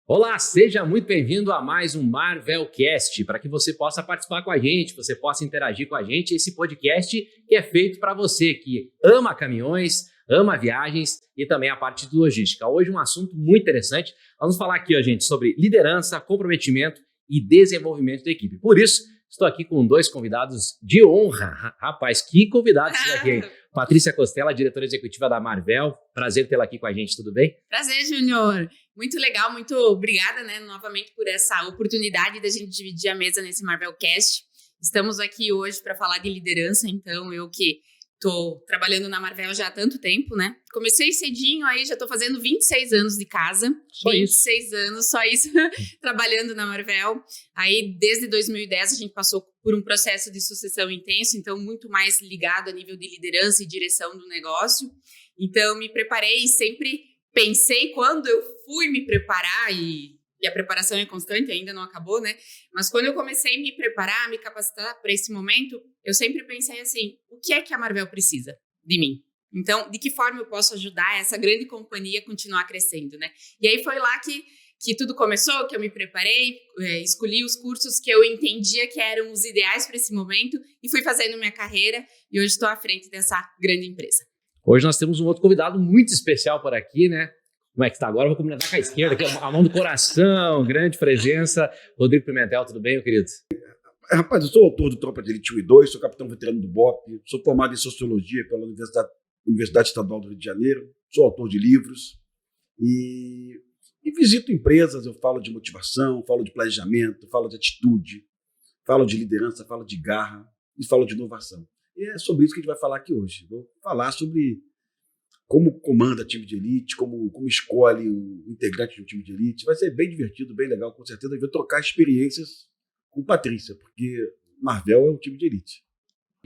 Olá, seja muito bem-vindo a mais um Marvelcast, para que você possa participar com a gente, você possa interagir com a gente, esse podcast que é feito para você que ama caminhões, ama viagens e também a parte de logística. Hoje um assunto muito interessante, vamos falar aqui, gente, sobre liderança, comprometimento e desenvolvimento da equipe. Por isso, estou aqui com dois convidados de honra. Rapaz, que convidados aqui, hein? Patrícia Costela, diretora executiva da Marvel. Prazer tê-la aqui com a gente, tudo bem? Prazer, Júnior. Muito legal, muito obrigada, novamente por essa oportunidade da gente dividir a mesa nesse Marvelcast. Estamos aqui hoje para falar de liderança, então eu que estou trabalhando na Marvel já há tanto tempo, né? Comecei cedinho, aí já estou fazendo 26 anos de casa. Só 26 isso. anos, só isso, trabalhando na Marvel. Aí, desde 2010, a gente passou por um processo de sucessão intenso, então muito mais ligado a nível de liderança e direção do negócio. Então, me preparei e sempre pensei, quando eu fui me preparar, e a preparação é constante, ainda não acabou, né? Mas quando eu comecei a me preparar, me capacitar para esse momento, eu sempre pensei assim, o que é que a Marvel precisa de mim? Então, de que forma eu posso ajudar essa grande companhia a continuar crescendo, né? E aí foi lá que tudo começou, que eu me preparei, escolhi os cursos que eu entendia que eram os ideais para esse momento e fui fazendo minha carreira e hoje estou à frente dessa grande empresa. Hoje nós temos um outro convidado muito especial por aqui, né? Como é que está agora? Eu vou cumprimentar com a esquerda, aqui, a mão do coração, grande presença. Rodrigo Pimentel, tudo bem, meu querido? Rapaz, eu sou autor do Tropa de Elite 1 e 2, sou capitão veterano do BOP, sou formado em Sociologia pela Universidade Estadual do Rio de Janeiro, sou autor de livros e visito empresas, eu falo de motivação, falo de planejamento, falo de atitude, falo de liderança, falo de garra e falo de inovação. E é sobre isso que a gente vai falar aqui hoje. Vou falar sobre como comanda time de elite, como escolhe o integrante de um time de elite. Vai ser bem divertido, bem legal, com certeza. Eu vou trocar experiências com Patrícia, porque Marvel é um time de elite.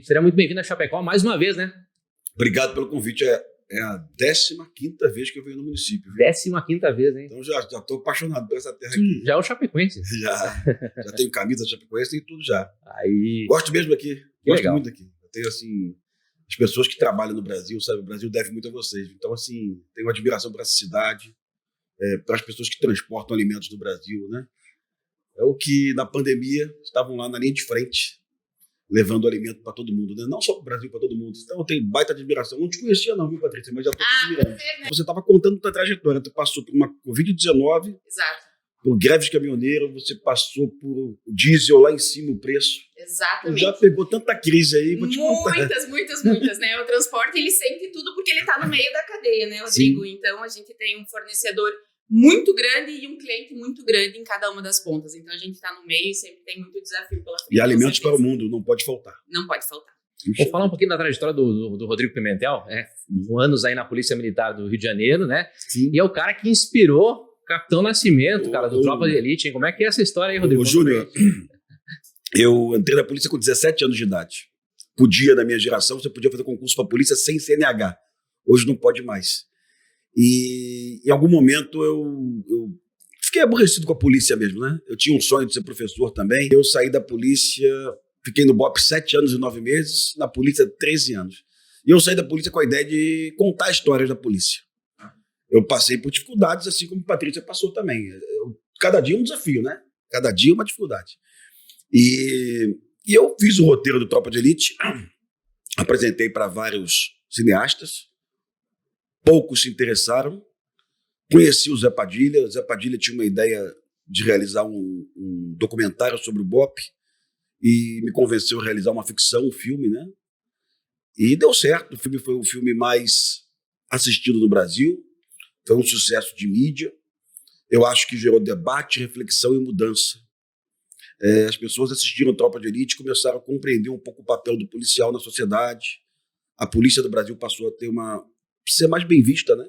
Seria muito bem-vindo a Chapecó mais uma vez, né? Obrigado pelo convite. É a 15ª vez que eu venho no município. Viu? 15ª vez, hein? Então já estou apaixonado por essa terra aqui. Já é o Chapecoense. Já tenho camisa da Chapecoense, tenho tudo já. Aí. Gosto mesmo aqui. Gosto legal. muito aqui. Eu tenho, assim, as pessoas que trabalham no Brasil, sabe? O Brasil deve muito a vocês. Então, assim, tenho uma admiração para essa cidade, para as pessoas que transportam alimentos no Brasil, né? É o que, na pandemia, estavam lá na linha de frente, levando alimento para todo mundo, né? Não só para o Brasil, para todo mundo. Então, eu tenho baita admiração. Não te conhecia não, viu, Patrícia? Mas já estou te admirando. Você estava contando tua trajetória. Tu passou por uma Covid-19. Exato. Por greve de caminhoneiro, você passou por diesel lá em cima, o preço. Exatamente. Já pegou tanta crise aí, vou te contar. Muitas, né? O transporte, ele sente tudo porque ele está no meio da cadeia, né, Rodrigo? Sim. Então, a gente tem um fornecedor muito grande e um cliente muito grande em cada uma das pontas. Então, a gente está no meio e sempre tem muito desafio pela frente. E alimentos para o mundo, não pode faltar. Não pode faltar. Vou falar um pouquinho da trajetória do Rodrigo Pimentel, né? Anos aí na Polícia Militar do Rio de Janeiro, né? Sim. E é o cara que inspirou Capitão Nascimento, cara, do Tropa de Elite, hein? Como é que é essa história aí, Rodrigo? Júnior, eu entrei na polícia com 17 anos de idade. Podia, na minha geração, você podia fazer concurso para a polícia sem CNH. Hoje não pode mais. E em algum momento eu fiquei aborrecido com a polícia mesmo, né? Eu tinha um sonho de ser professor também. Eu saí da polícia, fiquei no BOP 7 anos e 9 meses, na polícia 13 anos. E eu saí da polícia com a ideia de contar histórias da polícia. Eu passei por dificuldades, assim como a Patrícia passou também. Cada dia um desafio, né? Cada dia uma dificuldade. E eu fiz o roteiro do Tropa de Elite, apresentei para vários cineastas, poucos se interessaram. Conheci o Zé Padilha. O Zé Padilha tinha uma ideia de realizar um documentário sobre o BOP e me convenceu a realizar uma ficção, um filme, né? E deu certo. O filme foi o filme mais assistido no Brasil. Foi um sucesso de mídia. Eu acho que gerou debate, reflexão e mudança. As pessoas assistiram Tropa de Elite e começaram a compreender um pouco o papel do policial na sociedade. A polícia do Brasil passou a ser mais bem vista, né?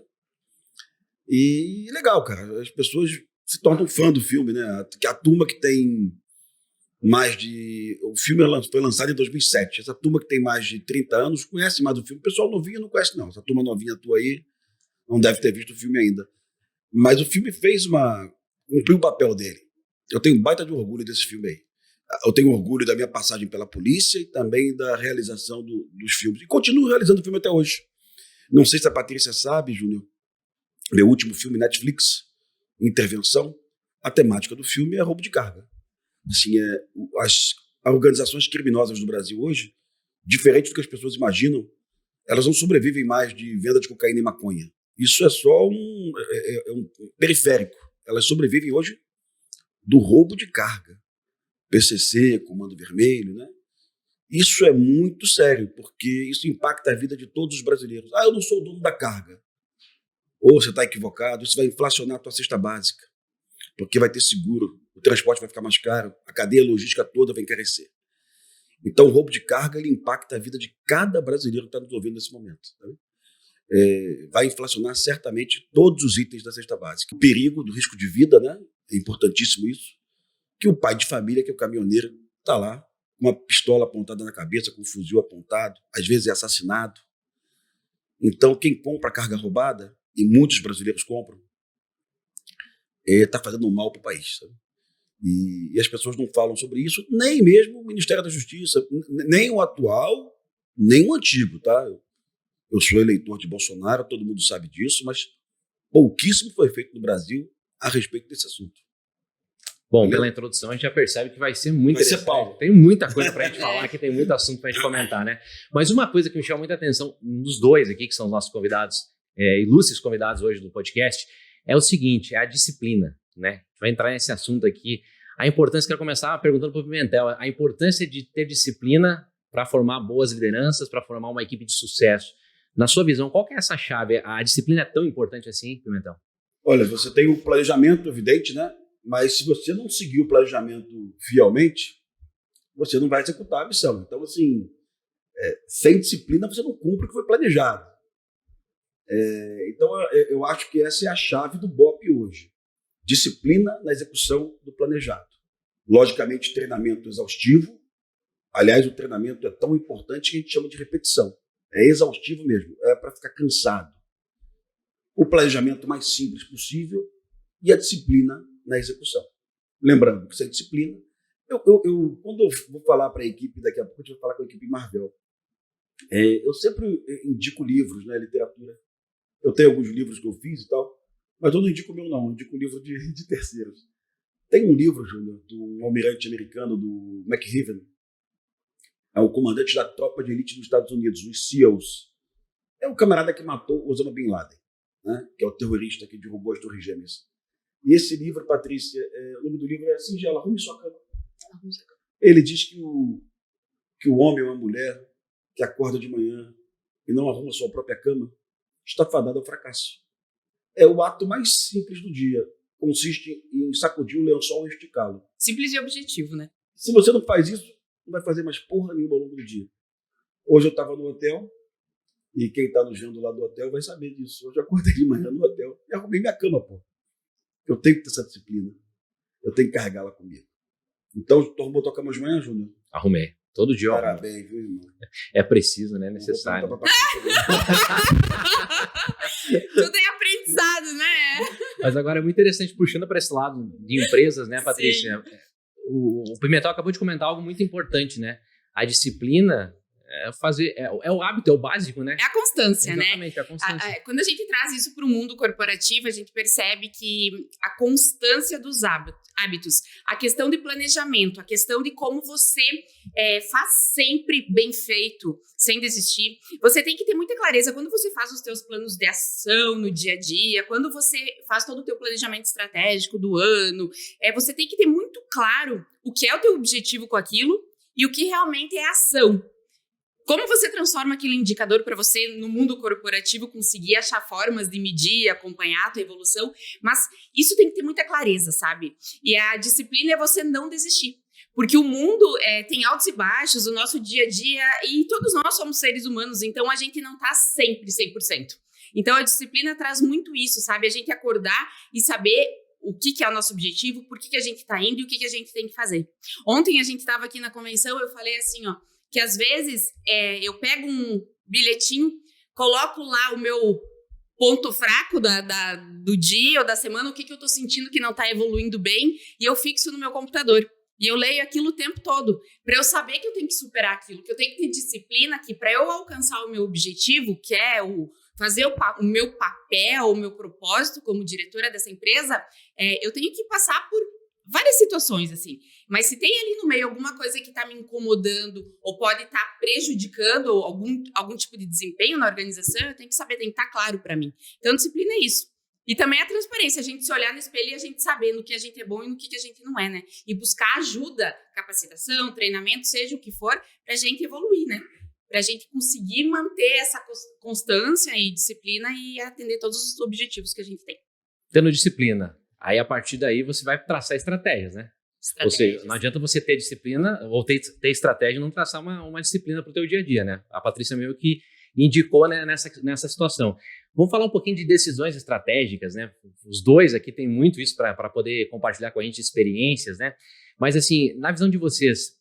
E legal, cara. As pessoas se tornam fã do filme, né? A turma que tem mais de... O filme foi lançado em 2007. Essa turma que tem mais de 30 anos conhece mais o filme. O pessoal novinho não conhece, não. Essa turma novinha tua aí não deve ter visto o filme ainda. Mas o filme cumpriu o papel dele. Eu tenho baita de orgulho desse filme aí. Eu tenho orgulho da minha passagem pela polícia e também da realização dos filmes. E continuo realizando o filme até hoje. Não sei se a Patrícia sabe, Júnior, meu último filme Netflix, Intervenção, a temática do filme é roubo de carga. Assim, as organizações criminosas do Brasil hoje, diferente do que as pessoas imaginam, elas não sobrevivem mais de venda de cocaína e maconha. Isso é só um periférico. Elas sobrevivem hoje do roubo de carga. PCC, Comando Vermelho, né? Isso é muito sério, porque isso impacta a vida de todos os brasileiros. Eu não sou o dono da carga. Ou você está equivocado, isso vai inflacionar a tua cesta básica, porque vai ter seguro, o transporte vai ficar mais caro, a cadeia logística toda vai encarecer. Então, o roubo de carga ele impacta a vida de cada brasileiro que está nos ouvindo nesse momento. Tá? Vai inflacionar certamente todos os itens da cesta básica. O perigo do risco de vida, né? É importantíssimo isso, que o pai de família, que é o caminhoneiro, está lá com uma pistola apontada na cabeça, com um fuzil apontado, às vezes é assassinado. Então, quem compra carga roubada, e muitos brasileiros compram, está fazendo um mal para o país. Sabe? E as pessoas não falam sobre isso, nem mesmo o Ministério da Justiça, nem o atual, nem o antigo. Tá? Eu sou eleitor de Bolsonaro, todo mundo sabe disso, mas pouquíssimo foi feito no Brasil a respeito desse assunto. Bom, pela introdução a gente já percebe que vai ser muito interessante. Paulo. Tem muita coisa para a gente falar aqui, tem muito assunto para a gente comentar, né? Mas uma coisa que me chama muita atenção dos dois aqui, que são os nossos convidados, ilustres convidados hoje do podcast, é o seguinte, é a disciplina, né? A gente vai entrar nesse assunto aqui. A importância, quero começar perguntando para o Pimentel, a importância de ter disciplina para formar boas lideranças, para formar uma equipe de sucesso. Na sua visão, qual que é essa chave? A disciplina é tão importante assim, Pimentel? Olha, você tem o planejamento, evidente, né? Mas se você não seguir o planejamento fielmente, você não vai executar a missão. Então, assim, sem disciplina, você não cumpre o que foi planejado. Então, eu acho que essa é a chave do BOP hoje. Disciplina na execução do planejado. Logicamente, treinamento exaustivo. Aliás, o treinamento é tão importante que a gente chama de repetição. É exaustivo mesmo, é para ficar cansado. O planejamento mais simples possível e a disciplina na execução. Lembrando que sem disciplina, quando eu vou falar para a equipe, daqui a pouco eu vou falar com a equipe Marvel, eu sempre indico livros, né, literatura. Eu tenho alguns livros que eu fiz e tal, mas eu não indico o meu não, eu indico livro de terceiros. Tem um livro, Júnior, do almirante americano, do McRaven, é o comandante da tropa de elite dos Estados Unidos, os SEALs. É o camarada que matou Osama Bin Laden, né, que é o terrorista que derrubou as Torres Gêmeas. E esse livro, Patrícia, o nome do livro é Singela, Arrume Sua Cama. Ele diz que o homem ou a mulher que acorda de manhã e não arruma sua própria cama está fadado ao fracasso. É o ato mais simples do dia. Consiste em sacudir o lençol e esticá-lo. Simples e objetivo, né? Se você não faz isso, não vai fazer mais porra nenhuma ao longo do dia. Hoje eu estava no hotel, e quem está nos vendo lá do hotel vai saber disso. Hoje eu acordei de manhã no hotel e arrumei minha cama, pô. Eu tenho que ter essa disciplina. Eu tenho que carregá-la comigo. Então, tu arrumou tua cama de manhã, Júnior? Arrumei. Todo dia. Parabéns, viu, irmão? É preciso, né? Necessário. Tudo é aprendizado, né? Mas agora é muito interessante, puxando para esse lado de empresas, né, Patrícia? Sim. O Pimentel acabou de comentar algo muito importante, né? A disciplina é o hábito, é o básico, né? É a constância, exatamente, né? A constância. Quando a gente traz isso para o mundo corporativo, a gente percebe que a constância dos hábitos, a questão de planejamento, a questão de como você faz sempre bem feito, sem desistir. Você tem que ter muita clareza quando você faz os teus planos de ação no dia a dia, quando você faz todo o teu planejamento estratégico do ano, você tem que ter muito claro o que é o teu objetivo com aquilo e o que realmente é ação. Como você transforma aquele indicador para você, no mundo corporativo, conseguir achar formas de medir, acompanhar a tua evolução, mas isso tem que ter muita clareza, sabe? E a disciplina é você não desistir. Porque o mundo tem altos e baixos, o nosso dia a dia, e todos nós somos seres humanos, então a gente não está sempre 100%. Então a disciplina traz muito isso, sabe? A gente acordar e saber o que é o nosso objetivo, por que a gente está indo e o que a gente tem que fazer. Ontem a gente estava aqui na convenção, eu falei assim, ó, que às vezes eu pego um bilhetinho, coloco lá o meu ponto fraco do dia ou da semana, o que eu estou sentindo que não está evoluindo bem, e eu fixo no meu computador. E eu leio aquilo o tempo todo, para eu saber que eu tenho que superar aquilo, que eu tenho que ter disciplina aqui para eu alcançar o meu objetivo, que é o fazer o meu papel, o meu propósito como diretora dessa empresa, eu tenho que passar por várias situações, assim. Mas se tem ali no meio alguma coisa que está me incomodando ou pode estar prejudicando algum tipo de desempenho na organização, eu tenho que saber, tem que estar claro para mim. Então, disciplina é isso. E também a transparência, a gente se olhar no espelho e a gente saber no que a gente é bom e no que a gente não é, né? E buscar ajuda, capacitação, treinamento, seja o que for, para a gente evoluir, né? Para a gente conseguir manter essa constância e disciplina e atender todos os objetivos que a gente tem. Tendo disciplina, aí a partir daí você vai traçar estratégias, né? Ou seja, não adianta você ter disciplina ou ter estratégia e não traçar uma disciplina para o teu dia a dia, né? A Patrícia meio que indicou, né, nessa situação. Vamos falar um pouquinho de decisões estratégicas, né? Os dois aqui têm muito isso para poder compartilhar com a gente experiências, né? Mas assim, na visão de vocês,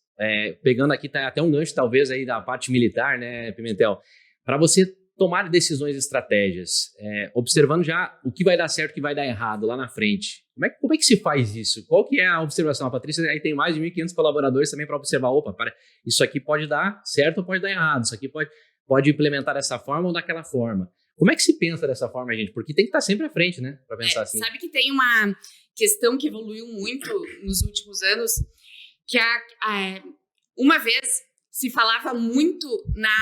pegando aqui até um gancho talvez aí da parte militar, né, Pimentel, para você tomar decisões estratégicas, observando já o que vai dar certo e o que vai dar errado lá na frente. Como é que se faz isso? Qual que é a observação? A Patrícia aí tem mais de 1.500 colaboradores também para observar, isso aqui pode dar certo ou pode dar errado, isso aqui pode implementar dessa forma ou daquela forma. Como é que se pensa dessa forma, gente? Porque tem que estar sempre à frente, né? Para pensar assim. Sabe que tem uma questão que evoluiu muito nos últimos anos, que uma vez se falava muito na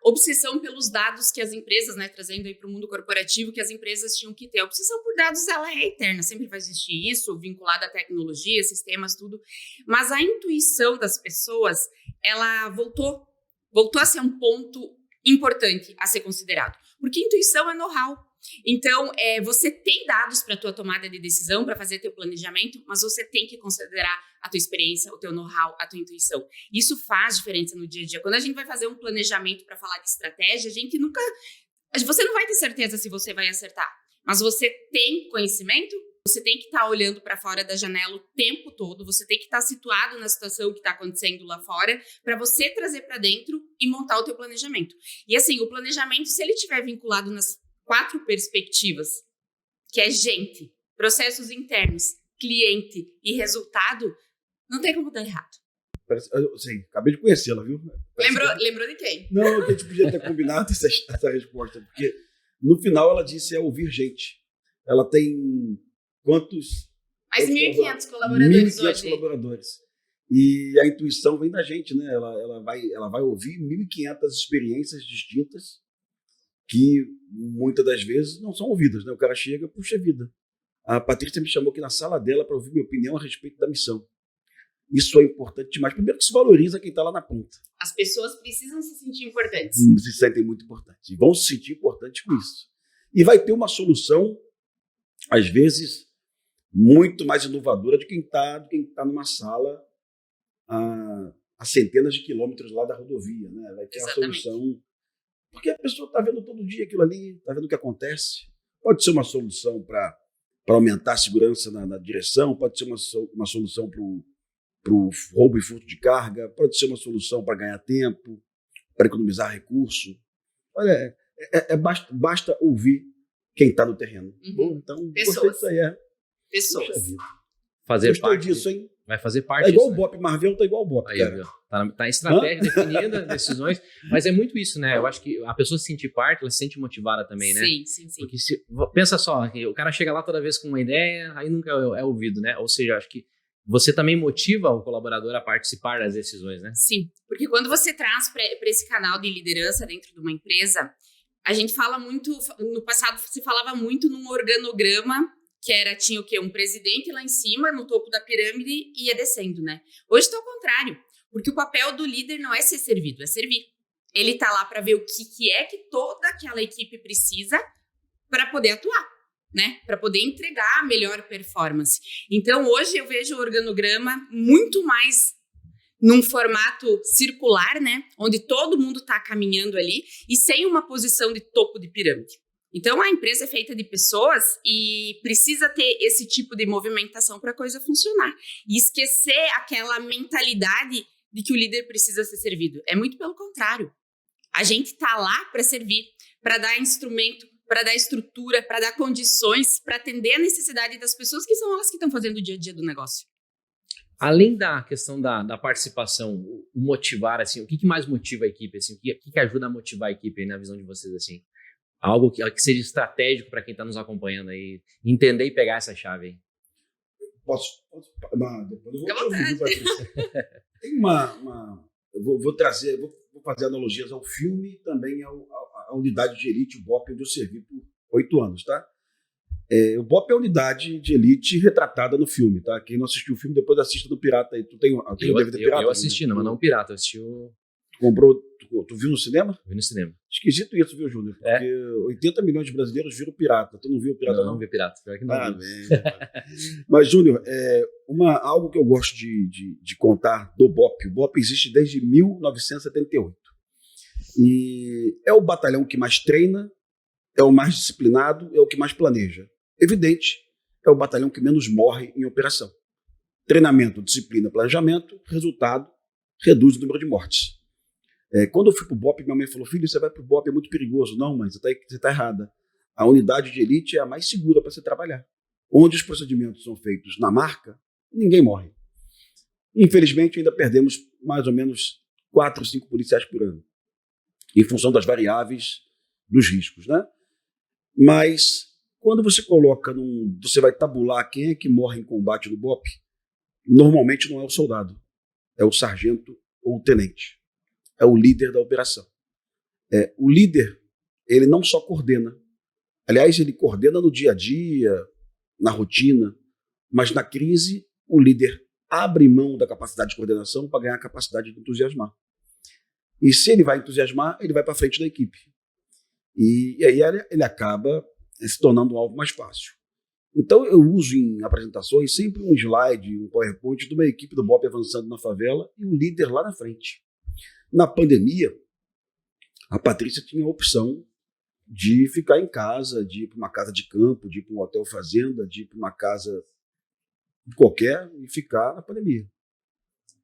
obsessão pelos dados que as empresas, né, trazendo aí para o mundo corporativo, que as empresas tinham que ter. A obsessão por dados, ela é eterna, sempre vai existir isso, vinculada à tecnologia, sistemas, tudo. Mas a intuição das pessoas, ela voltou a ser um ponto importante a ser considerado. Porque intuição é know-how. Então, você tem dados para a tua tomada de decisão, para fazer teu planejamento, mas você tem que considerar a tua experiência, o teu know-how, a tua intuição. Isso faz diferença no dia a dia. Quando a gente vai fazer um planejamento para falar de estratégia, você não vai ter certeza se você vai acertar, mas você tem conhecimento, você tem que estar olhando para fora da janela o tempo todo, você tem que estar situado na situação que está acontecendo lá fora, para você trazer para dentro e montar o teu planejamento. E assim, o planejamento, se ele estiver vinculado nas 4 perspectivas, que é gente, processos internos, cliente e resultado, não tem como dar errado. Sim, acabei de conhecê-la, viu? Lembrou de quem? Não, que a gente podia ter combinado essa resposta, porque no final ela disse ouvir gente. Ela tem quantos? Mais 1.500 colaboradores 1.500 hoje. colaboradores. E a intuição vem da gente, né? Ela vai ouvir 1.500 experiências distintas que muitas das vezes não são ouvidas, né? O cara chega, puxa vida. A Patrícia me chamou aqui na sala dela para ouvir minha opinião a respeito da missão. Isso é importante demais. Primeiro que se valoriza quem está lá na ponta. As pessoas precisam se sentir importantes. Se sentem muito importantes. E vão se sentir importantes com isso. E vai ter uma solução, às vezes, muito mais inovadora de quem está numa sala a centenas de quilômetros lá da rodovia, né? Vai ter Exatamente. a solução. Porque a pessoa está vendo todo dia aquilo ali, está vendo o que acontece. Pode ser uma solução para aumentar a segurança na direção, pode ser uma solução para o roubo e furto de carga, pode ser uma solução para ganhar tempo, para economizar recurso. Olha, basta ouvir quem está no terreno. Uhum. Bom, então, Pessoas. gostei disso aí. Pessoas. Puxa vida. Fazer Gostei parte disso, hein? Vai fazer parte É igual disso, o Bop, Marvel tá igual o Bop, aí, cara. viu? Tá estratégia definida, decisões, mas é muito isso, né? Eu acho que a pessoa se sentir parte, ela se sente motivada também, né? Sim. Porque pensa só, o cara chega lá toda vez com uma ideia, aí nunca é ouvido, né? Ou seja, acho que você também motiva o colaborador a participar das decisões, né? Sim, porque quando você traz para esse canal de liderança dentro de uma empresa, a gente fala muito, no passado se falava muito num organograma, que tinha o quê? Um presidente lá em cima, no topo da pirâmide, e ia descendo, né? Hoje está ao contrário, porque o papel do líder não é ser servido, é servir. Ele está lá para ver o que é que toda aquela equipe precisa para poder atuar, né? Para poder entregar a melhor performance. Então, hoje eu vejo o organograma muito mais num formato circular, né? Onde todo mundo está caminhando ali e sem uma posição de topo de pirâmide. Então, a empresa é feita de pessoas e precisa ter esse tipo de movimentação para a coisa funcionar. E esquecer aquela mentalidade de que o líder precisa ser servido. É muito pelo contrário. A gente está lá para servir, para dar instrumento, para dar estrutura, para dar condições, para atender a necessidade das pessoas que são elas que estão fazendo o dia a dia do negócio. Além da questão da participação, o motivar, assim, o que mais motiva a equipe? Assim, o que ajuda a motivar a equipe aí, na visão de vocês? Assim? Algo que seja estratégico para quem está nos acompanhando aí, entender e pegar essa chave aí. Posso depois eu vou te ouvir, Patrícia. Tem eu vou fazer analogias ao filme e também à unidade de elite, o BOPE, onde eu servi por 8 anos, tá? O BOPE é a unidade de elite retratada no filme, tá? Quem não assistiu o filme, depois assista do Pirata aí. Tu tem o DVD Pirata? Eu assisti, mas não o Pirata, eu assisti o... Tu viu no cinema? Vi no cinema. Esquisito isso, viu, Júnior? Porque 80 milhões de brasileiros viram Pirata. Tu não viu o Pirata, não? Não vi Pirata, pior que não. Mas, Júnior, algo que eu gosto de contar do BOPE. O BOPE existe desde 1978. E é o batalhão que mais treina, é o mais disciplinado, é o que mais planeja. Evidente, é o batalhão que menos morre em operação. Treinamento, disciplina, planejamento, resultado, reduz o número de mortes. Quando eu fui para o BOPE, minha mãe falou, filho, você vai para o BOPE, é muito perigoso. Não, mãe, você está errada. A unidade de elite é a mais segura para você trabalhar. Onde os procedimentos são feitos na marca, ninguém morre. Infelizmente, ainda perdemos mais ou menos 4 ou 5 policiais por ano, em função das variáveis dos riscos, né? Mas, quando você você vai tabular quem é que morre em combate no BOPE, normalmente não é o soldado, é o sargento ou o tenente. É o líder da operação. O líder, ele não só coordena. Aliás, ele coordena no dia a dia, na rotina, mas na crise, o líder abre mão da capacidade de coordenação para ganhar a capacidade de entusiasmar. E se ele vai entusiasmar, ele vai para frente da equipe. E aí ele acaba se tornando um alvo mais fácil. Então eu uso em apresentações sempre um slide, um PowerPoint de uma equipe do BOPE avançando na favela e o líder lá na frente. Na pandemia, a Patrícia tinha a opção de ficar em casa, de ir para uma casa de campo, de ir para um hotel fazenda, de ir para uma casa qualquer e ficar na pandemia.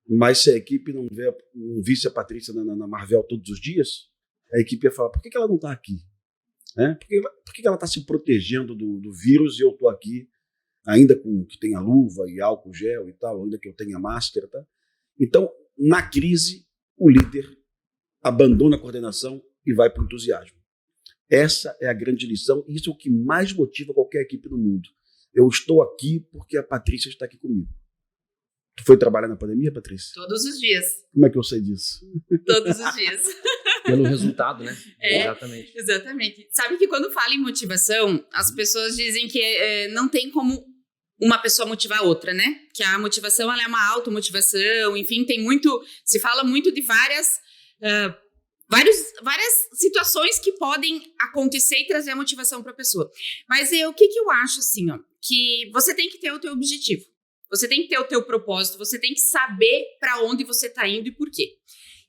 Mas se a equipe não visse a Patrícia na Marvel todos os dias, a equipe ia falar, por que ela não está aqui? Por que ela está se protegendo do vírus e eu estou aqui, ainda com que tenha luva e álcool gel e tal, ainda que eu tenha máscara, tá? Então, na crise, o líder abandona a coordenação e vai para o entusiasmo. Essa é a grande lição e isso é o que mais motiva qualquer equipe no mundo. Eu estou aqui porque a Patrícia está aqui comigo. Tu foi trabalhar na pandemia, Patrícia? Todos os dias. Como é que eu sei disso? Todos os dias. Pelo resultado, né? Exatamente. Exatamente. Sabe que quando fala em motivação, as pessoas dizem que não tem como uma pessoa motivar a outra, né? Que a motivação ela é uma automotivação, enfim, se fala muito de várias situações que podem acontecer e trazer a motivação para a pessoa. Mas o que eu acho assim, ó, que você tem que ter o teu objetivo, você tem que ter o teu propósito, você tem que saber para onde você está indo e por quê.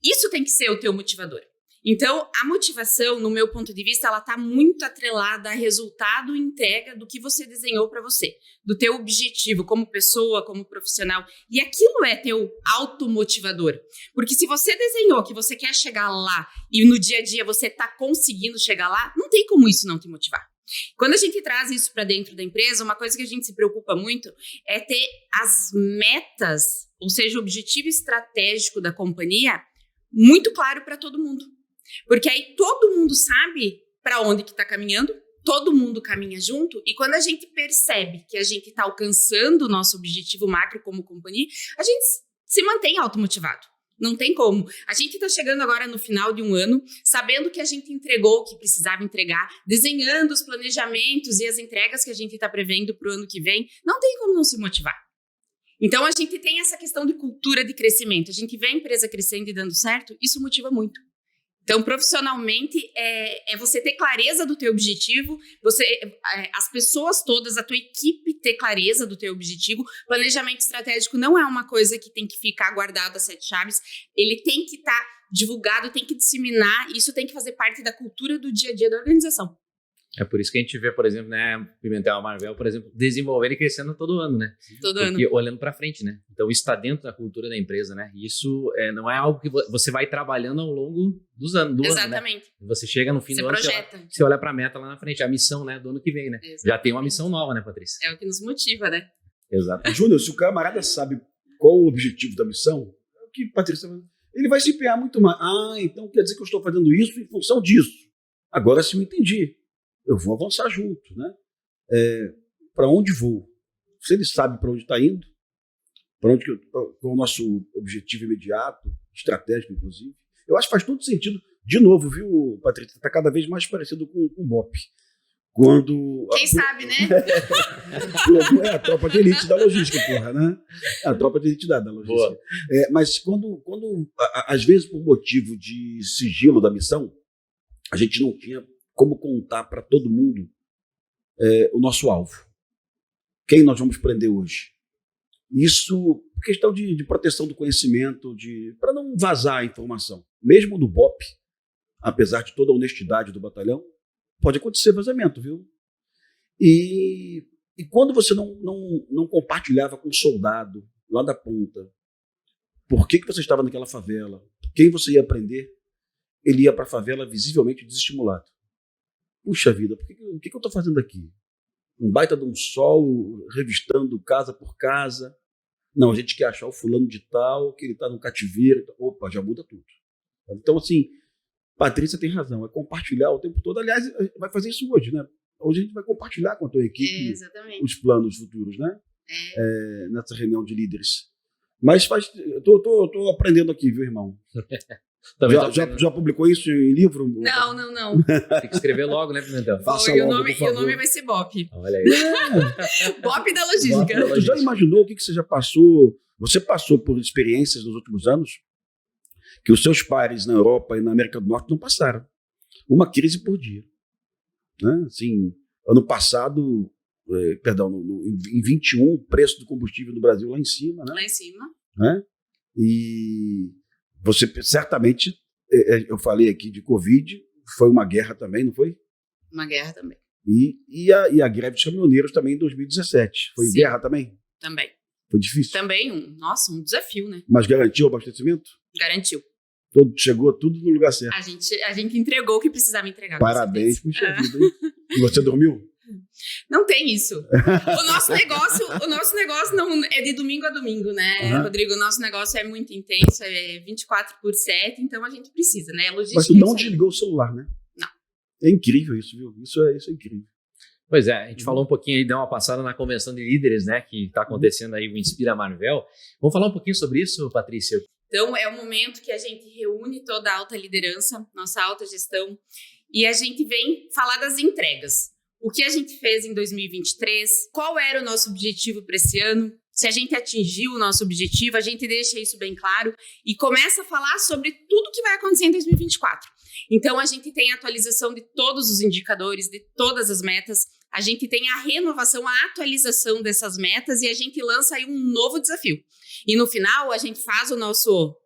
Isso tem que ser o teu motivador. Então, a motivação, no meu ponto de vista, ela está muito atrelada a resultado e entrega do que você desenhou para você, do teu objetivo como pessoa, como profissional. E aquilo é teu automotivador. Porque se você desenhou que você quer chegar lá e no dia a dia você está conseguindo chegar lá, não tem como isso não te motivar. Quando a gente traz isso para dentro da empresa, uma coisa que a gente se preocupa muito é ter as metas, ou seja, o objetivo estratégico da companhia muito claro para todo mundo. Porque aí todo mundo sabe para onde que está caminhando, todo mundo caminha junto, e quando a gente percebe que a gente está alcançando o nosso objetivo macro como companhia, a gente se mantém automotivado. Não tem como. A gente está chegando agora no final de um ano, sabendo que a gente entregou o que precisava entregar, desenhando os planejamentos e as entregas que a gente está prevendo para o ano que vem. Não tem como não se motivar. Então, a gente tem essa questão de cultura de crescimento. A gente vê a empresa crescendo e dando certo, isso motiva muito. Então, profissionalmente, é você ter clareza do teu objetivo, as pessoas todas, a tua equipe ter clareza do teu objetivo. Planejamento estratégico não é uma coisa que tem que ficar guardado a 7 chaves, ele tem que estar divulgado, tem que disseminar, isso tem que fazer parte da cultura do dia a dia da organização. É por isso que a gente vê, por exemplo, né, Pimentel Marvel, por exemplo, desenvolvendo e crescendo todo ano, né? Todo ano. Olhando para frente, né? Então, isso está dentro da cultura da empresa, né? E isso não é algo que você vai trabalhando ao longo dos anos, Exatamente. Ano, né? Você chega no fim do ano, você olha para a meta lá na frente, a missão, né, do ano que vem, né? Exatamente. Já tem uma missão nova, né, Patrícia? É o que nos motiva, né? Exato. Júnior, se o camarada sabe qual o objetivo da missão, é o que Patrícia, ele vai se empenhar muito mais. Então quer dizer que eu estou fazendo isso em função disso. Agora sim eu entendi. eu vou avançar junto, né? Para onde vou? Se ele sabe para onde está indo, para onde qual é o nosso objetivo imediato, estratégico, inclusive. Eu acho que faz todo sentido. De novo, viu, Patrícia? Está cada vez mais parecido com o BOP. Quem sabe, né? A tropa de elite da logística, porra, né? A tropa de elite da logística. Mas quando, às vezes, por motivo de sigilo da missão, a gente não tinha como contar para todo mundo o nosso alvo. Quem nós vamos prender hoje? Isso, questão de proteção do conhecimento, para não vazar a informação. Mesmo no BOP, apesar de toda a honestidade do batalhão, pode acontecer vazamento, viu? E quando você não compartilhava com o soldado lá da ponta por que você estava naquela favela, quem você ia prender, ele ia para a favela visivelmente desestimulado. Puxa vida, o que eu estou fazendo aqui? Um baita de um sol, revistando casa por casa. Não, a gente quer achar o fulano de tal, que ele está no cativeiro. Opa, já muda tudo. Então, assim, Patrícia tem razão, é compartilhar o tempo todo. Aliás, vai fazer isso hoje, né? Hoje a gente vai compartilhar com a tua equipe os planos futuros, né? Nessa reunião de líderes. Mas tô aprendendo aqui, viu, irmão? Já publicou isso em livro? Não. Tem que escrever logo, né, Pimentel? Faça logo, logo, por favor. o nome vai ser BOP. Olha aí. BOP da logística. Você já imaginou o que você já passou? Você passou por experiências nos últimos anos que os seus pares na Europa e na América do Norte não passaram. Uma crise por dia. Né? Assim, ano passado, em 21, o preço do combustível do Brasil lá em cima. Né? Lá em cima. Né? E você certamente, eu falei aqui de Covid, foi uma guerra também, não foi? Uma guerra também. E a greve dos caminhoneiros também em 2017. Foi guerra também? Também. Foi difícil? Também um desafio, né? Mas garantiu o abastecimento? Garantiu. Chegou tudo no lugar certo. A gente entregou o que precisava entregar. Parabéns, puxa vida, hein? E você dormiu? Não tem isso. O nosso negócio não é de domingo a domingo, né, Rodrigo? O nosso negócio é muito intenso, é 24/7, então a gente precisa, né? Logística. Mas tu não desligou o celular, né? Não. É incrível isso, viu? Isso é incrível. Pois é, a gente falou um pouquinho aí, deu uma passada na convenção de líderes, né, que está acontecendo aí, o Inspira Marvel. Vamos falar um pouquinho sobre isso, Patrícia? Então, é o momento que a gente reúne toda a alta liderança, nossa alta gestão, e a gente vem falar das entregas. O que a gente fez em 2023, qual era o nosso objetivo para esse ano, se a gente atingiu o nosso objetivo, a gente deixa isso bem claro e começa a falar sobre tudo que vai acontecer em 2024. Então, a gente tem a atualização de todos os indicadores, de todas as metas, a gente tem a renovação, a atualização dessas metas e a gente lança aí um novo desafio. E no final, a gente faz o nosso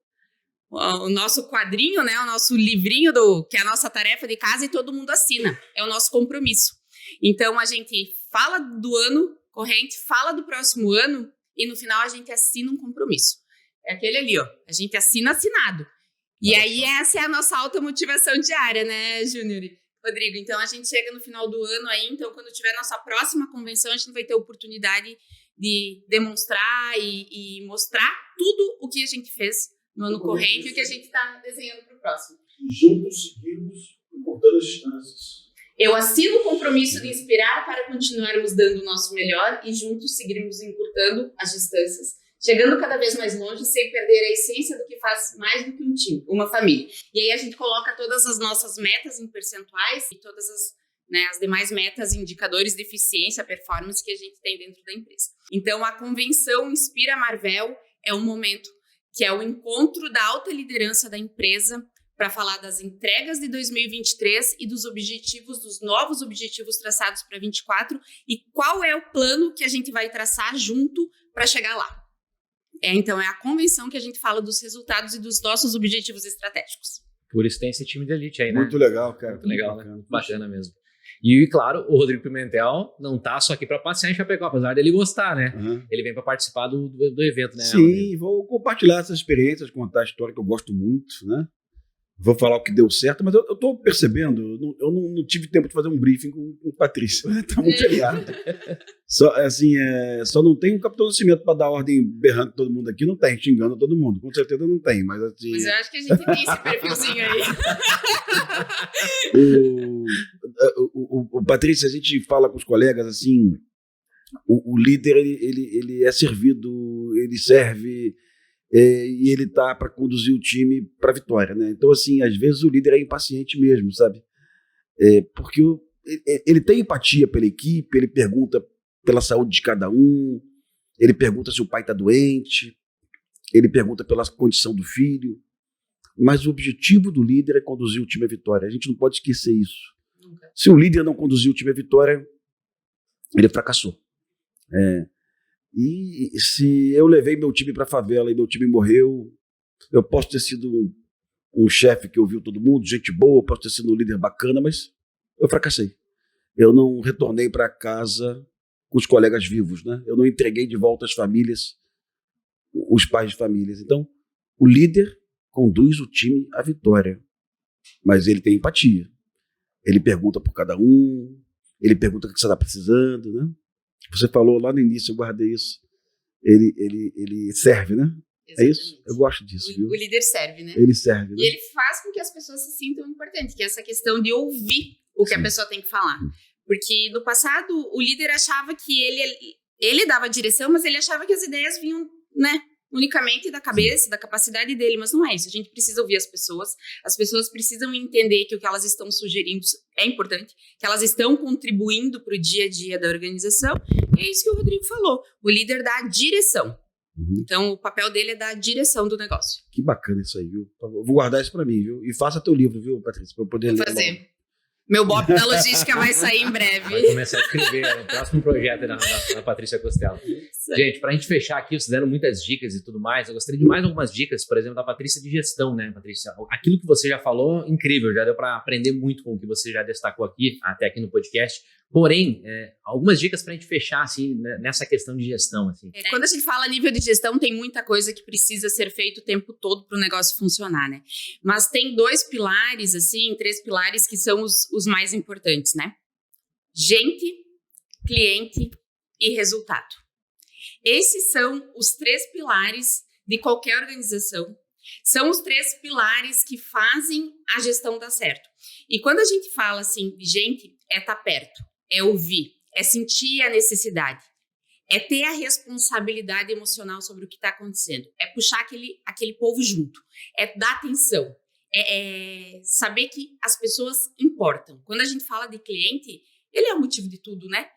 quadrinho, né, o nosso livrinho, que é a nossa tarefa de casa e todo mundo assina, é o nosso compromisso. Então, a gente fala do ano corrente, fala do próximo ano e no final a gente assina um compromisso. É aquele ali, ó, a gente assina assinado. E aí essa é a nossa automotivação diária, né, Júnior? Rodrigo, então a gente chega no final do ano aí, então quando tiver nossa próxima convenção, a gente vai ter a oportunidade de demonstrar e mostrar tudo o que a gente fez no ano corrente e o que a gente está desenhando para o próximo. Juntos seguimos encurtando as distâncias. Eu assino o compromisso de inspirar para continuarmos dando o nosso melhor e juntos seguirmos encurtando as distâncias, chegando cada vez mais longe sem perder a essência do que faz mais do que um time, uma família. E aí a gente coloca todas as nossas metas em percentuais e todas as demais metas, indicadores de eficiência, performance que a gente tem dentro da empresa. Então, a convenção Inspira Marvel é um momento que é o encontro da alta liderança da empresa para falar das entregas de 2023 e dos objetivos, dos novos objetivos traçados para 2024 e qual é o plano que a gente vai traçar junto para chegar lá. Então, é a convenção que a gente fala dos resultados e dos nossos objetivos estratégicos. Por isso tem esse time de elite aí, né? Muito legal, cara. Muito legal, né? Muito bacana mesmo. E, claro, o Rodrigo Pimentel não tá só aqui para passear em Chapecó, apesar dele gostar, né? Uhum. Ele vem para participar do evento, né? Sim, Rodrigo? Vou compartilhar essas experiências, contar a história que eu gosto muito, né? vou falar o que deu certo, mas eu estou percebendo, eu não tive tempo de fazer um briefing com o Patrícia. Está muito feriado. Só não tem um Capitão Nascimento para dar ordem berrando todo mundo aqui, não tem, xingando todo mundo, com certeza não tem. Mas eu acho que a gente tem esse perfilzinho aí. Patrícia, a gente fala com os colegas assim, o líder ele é servido, ele serve... e ele tá para conduzir o time para a vitória, né? Então, assim, às vezes o líder é impaciente mesmo, sabe? Porque ele tem empatia pela equipe, ele pergunta pela saúde de cada um, ele pergunta se o pai está doente, ele pergunta pela condição do filho, mas o objetivo do líder é conduzir o time à vitória. A gente não pode esquecer isso. Nunca. Se o líder não conduzir o time à vitória, ele fracassou. E se eu levei meu time para a favela e meu time morreu, eu posso ter sido um chefe que ouviu todo mundo, gente boa, posso ter sido um líder bacana, mas eu fracassei. Eu não retornei para casa com os colegas vivos, né? Eu não entreguei de volta as famílias, os pais de famílias. Então, o líder conduz o time à vitória, mas ele tem empatia. Ele pergunta por cada um, ele pergunta o que você está precisando, né? Você falou lá no início, eu guardei isso. Ele serve, né? Exatamente. É isso? Eu gosto disso, viu? O líder serve, né? Ele serve, né? E ele faz com que as pessoas se sintam importantes, que é essa questão de ouvir o que a pessoa tem que falar. Porque no passado, o líder achava que ele dava direção, mas ele achava que as ideias vinham, né, unicamente da cabeça, da capacidade dele, mas não é isso. A gente precisa ouvir as pessoas precisam entender que o que elas estão sugerindo é importante, que elas estão contribuindo para o dia a dia da organização. É isso que o Rodrigo falou, o líder dá a direção. Então, o papel dele é dar a direção do negócio. Que bacana isso aí, viu? Eu vou guardar isso para mim, viu? E faça teu livro, viu, Patrícia, para eu poder ler. Vou fazer. Meu BOP da logística vai sair em breve. Vai começar a escrever o próximo projeto da Patrícia Costello. Gente, para a gente fechar aqui, vocês deram muitas dicas e tudo mais. Eu gostaria de mais algumas dicas, por exemplo, da Patrícia de gestão, né, Patrícia? Aquilo que você já falou, incrível, já deu para aprender muito com o que você já destacou aqui, até aqui no podcast. Porém, algumas dicas para a gente fechar, assim, nessa questão de gestão, assim. Quando a gente fala nível de gestão, tem muita coisa que precisa ser feito o tempo todo para o negócio funcionar, né? Mas tem 2 pilares, assim, 3 pilares que são os mais importantes, né? Gente, cliente e resultado. Esses são os 3 pilares de qualquer organização. São os 3 pilares que fazem a gestão dar certo. E quando a gente fala, assim, de gente, é estar perto. É ouvir, é sentir a necessidade, é ter a responsabilidade emocional sobre o que está acontecendo, é puxar aquele povo junto, é dar atenção, é saber que as pessoas importam. Quando a gente fala de cliente, ele é o motivo de tudo, né?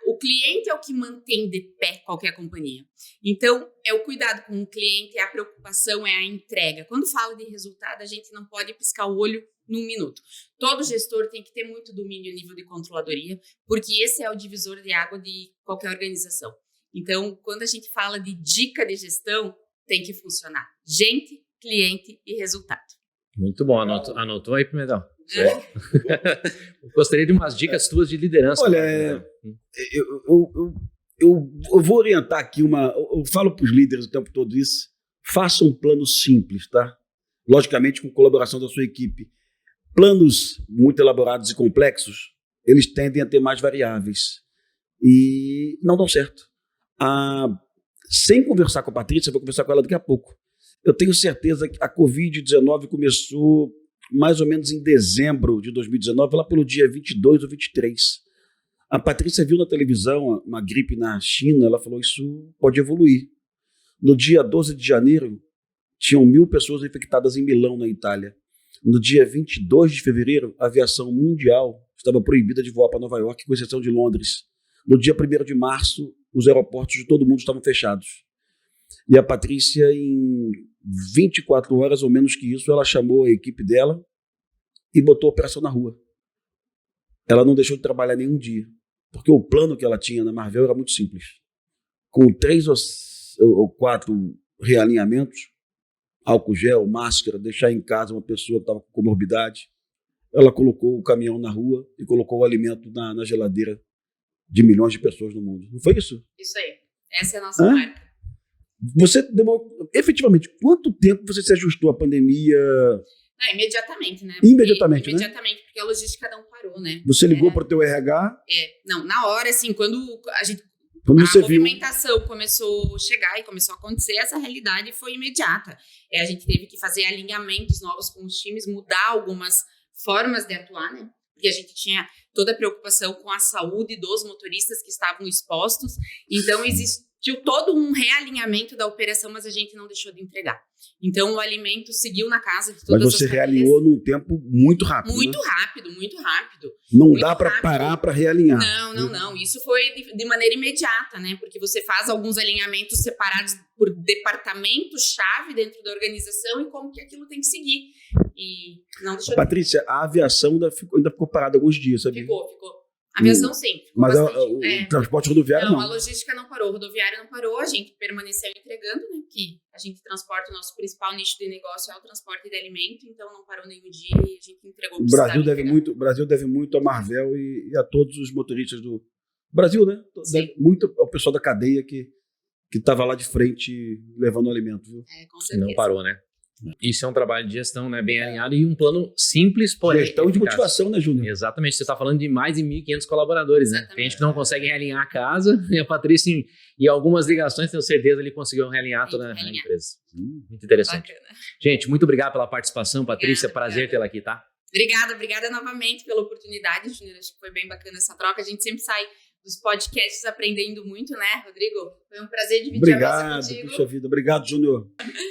O cliente é o que mantém de pé qualquer companhia. Então, é o cuidado com o cliente, é a preocupação, é a entrega. Quando fala de resultado, a gente não pode piscar o olho num minuto. Todo gestor tem que ter muito domínio a nível de controladoria, porque esse é o divisor de água de qualquer organização. Então, quando a gente fala de dica de gestão, tem que funcionar. Gente, cliente e resultado. Muito bom, anotou aí, Pimentel? Gostaria de umas dicas tuas de liderança. Olha, eu vou orientar aqui eu falo para os líderes o tempo todo isso, faça um plano simples, tá? Logicamente com colaboração da sua equipe. Planos muito elaborados e complexos, eles tendem a ter mais variáveis e não dão certo. Sem conversar com a Patrícia, vou conversar com ela daqui a pouco. Eu tenho certeza que a Covid-19 começou mais ou menos em dezembro de 2019, lá pelo dia 22 ou 23. A Patrícia viu na televisão uma gripe na China, ela falou, isso pode evoluir. No dia 12 de janeiro, tinham 1.000 pessoas infectadas em Milão, na Itália. No dia 22 de fevereiro, a aviação mundial estava proibida de voar para Nova York, com exceção de Londres. No dia 1º de março, os aeroportos de todo mundo estavam fechados. E a Patrícia, em 24 horas ou menos que isso, ela chamou a equipe dela e botou a operação na rua. Ela não deixou de trabalhar nenhum dia, porque o plano que ela tinha na Marvel era muito simples. Com 3 ou 4 realinhamentos, álcool gel, máscara, deixar em casa uma pessoa que estava com comorbidade, ela colocou o caminhão na rua e colocou o alimento na geladeira de milhões de pessoas no mundo. Não foi isso? Isso aí. Essa é a nossa marca. Você demorou, efetivamente, quanto tempo você se ajustou à pandemia? Imediatamente, né? Imediatamente, né? Imediatamente, porque a logística não parou, né? Você ligou para o teu RH? Não, na hora, assim, quando Quando você a viu. movimentação começou a chegar e começou a acontecer, essa realidade foi imediata. A gente teve que fazer alinhamentos novos com os times, mudar algumas formas de atuar, né? Porque a gente tinha toda a preocupação com a saúde dos motoristas que estavam expostos. Então, existiu todo um realinhamento da operação, mas a gente não deixou de entregar. Então, o alimento seguiu na casa de todas Mas você as famílias. realinhou num tempo muito rápido. Muito né? rápido, muito rápido. Não muito dá para rápido. parar para realinhar. Não. Isso foi de maneira imediata, né? Porque você faz alguns alinhamentos separados por departamento-chave dentro da organização e como que aquilo tem que seguir. E não deixou Patrícia, a aviação ainda ficou parada alguns dias, sabe? Ficou. A aviação sim. Ficou Mas bastante. o transporte rodoviário Não, não. a logística não parou, o rodoviário não parou, a gente permaneceu entregando, né? Que a gente transporta, o nosso principal nicho de negócio é o transporte de alimento, então não parou nenhum dia e a gente entregou. O Brasil deve muito a Marvel e a todos os motoristas do Brasil, né? Deve muito ao pessoal da cadeia que estava lá de frente levando o alimento, viu? Com certeza. Não parou, né? Isso é um trabalho de gestão, né, bem alinhado e um plano simples, porém Gestão de eficaz. motivação, né, Júnior? Exatamente, você está falando de mais de 1.500 colaboradores, né? Exatamente. Tem gente que não consegue realinhar a casa e a Patrícia, e algumas ligações, tenho certeza, ele conseguiu realinhar toda a empresa. Muito interessante. Bacana. Gente, muito obrigado pela participação, Patrícia, Obrigada. Prazer tê-la aqui, tá? Obrigada novamente pela oportunidade, Júnior. Acho que foi bem bacana essa troca. A gente sempre sai dos podcasts aprendendo muito, né, Rodrigo? Foi um prazer dividir a mesa contigo. Puxa vida. Obrigado, Júnior.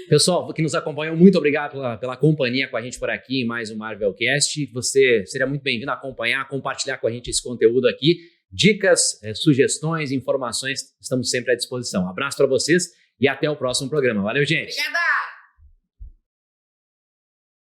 Pessoal que nos acompanham, muito obrigado pela companhia com a gente por aqui em mais um Marvelcast. Você seria muito bem-vindo a acompanhar, compartilhar com a gente esse conteúdo aqui. Dicas, sugestões, informações, estamos sempre à disposição. Abraço para vocês e até o próximo programa. Valeu, gente! Obrigada!